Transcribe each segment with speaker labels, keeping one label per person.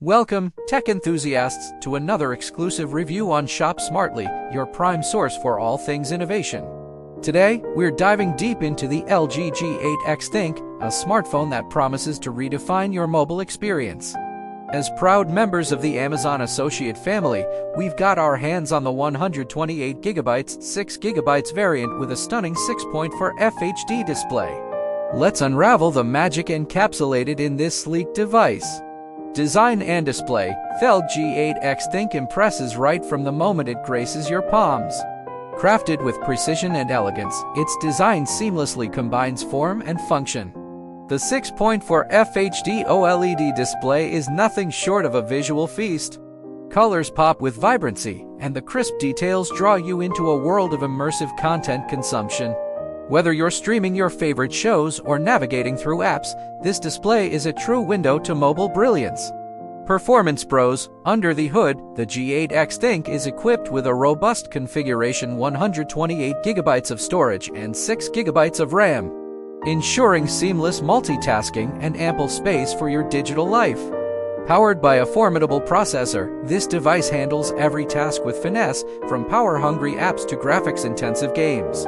Speaker 1: Welcome, tech enthusiasts, to another exclusive review on ShopSmartly, your prime source for all things innovation. Today, we're diving deep into the LG G8X ThinQ, a smartphone that promises to redefine your mobile experience. As proud members of the Amazon Associate family, we've got our hands on the 128GB 6GB variant with a stunning 6.4 FHD display. Let's unravel the magic encapsulated in this sleek device. Design and display, the LG G8X ThinQ impresses right from the moment it graces your palms. Crafted with precision and elegance, its design seamlessly combines form and function. The 6.4 FHD OLED display is nothing short of a visual feast. Colors pop with vibrancy, and the crisp details draw you into a world of immersive content consumption. Whether you're streaming your favorite shows or navigating through apps, this display is a true window to mobile brilliance. Performance pros: under the hood, the G8X ThinQ is equipped with a robust configuration, 128GB of storage and 6GB of RAM, ensuring seamless multitasking and ample space for your digital life. Powered by a formidable processor, this device handles every task with finesse, from power-hungry apps to graphics-intensive games.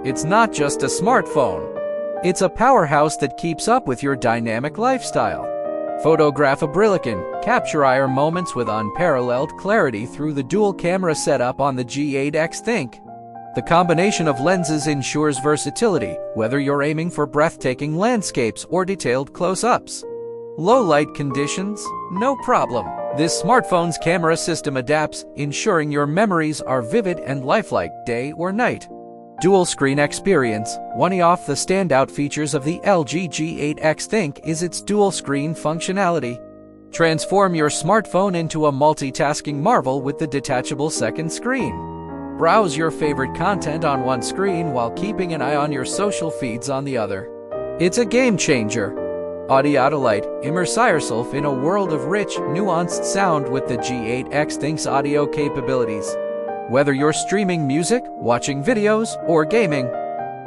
Speaker 1: It's not just a smartphone. It's a powerhouse that keeps up with your dynamic lifestyle. Photograph-a-brilliant, capture your moments with unparalleled clarity through the dual camera setup on the G8X ThinQ. The combination of lenses ensures versatility, whether you're aiming for breathtaking landscapes or detailed close-ups. Low light conditions? No problem. This smartphone's camera system adapts, ensuring your memories are vivid and lifelike day or night. Dual screen experience: one of the standout features of the LG G8X ThinQ is its dual screen functionality. Transform your smartphone into a multitasking marvel with the detachable second screen. Browse your favorite content on one screen while keeping an eye on your social feeds on the other. It's a game changer. Audio delight: immerse yourself in a world of rich, nuanced sound with the G8X ThinQ's audio capabilities. Whether you're streaming music, watching videos, or gaming,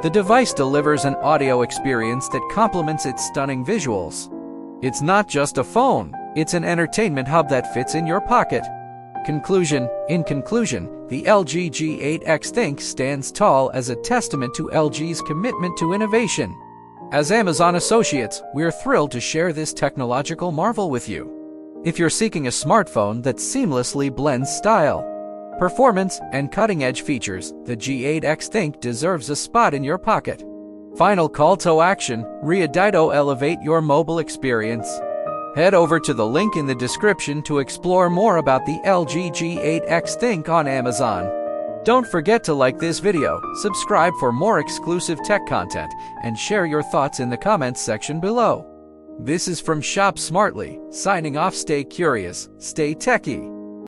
Speaker 1: the device delivers an audio experience that complements its stunning visuals. It's not just a phone, it's an entertainment hub that fits in your pocket. In conclusion, the LG G8X ThinQ stands tall as a testament to LG's commitment to innovation. As Amazon Associates, we're thrilled to share this technological marvel with you. If you're seeking a smartphone that seamlessly blends style, performance, and cutting-edge features, the G8X ThinQ deserves a spot in your pocket. Final call to action: readito elevate your mobile experience. Head over to the link in the description to explore more about the LG G8X ThinQ on Amazon. Don't forget to like this video, subscribe for more exclusive tech content, and share your thoughts in the comments section below. This is from ShopSmartly, signing off. Stay curious, stay techy.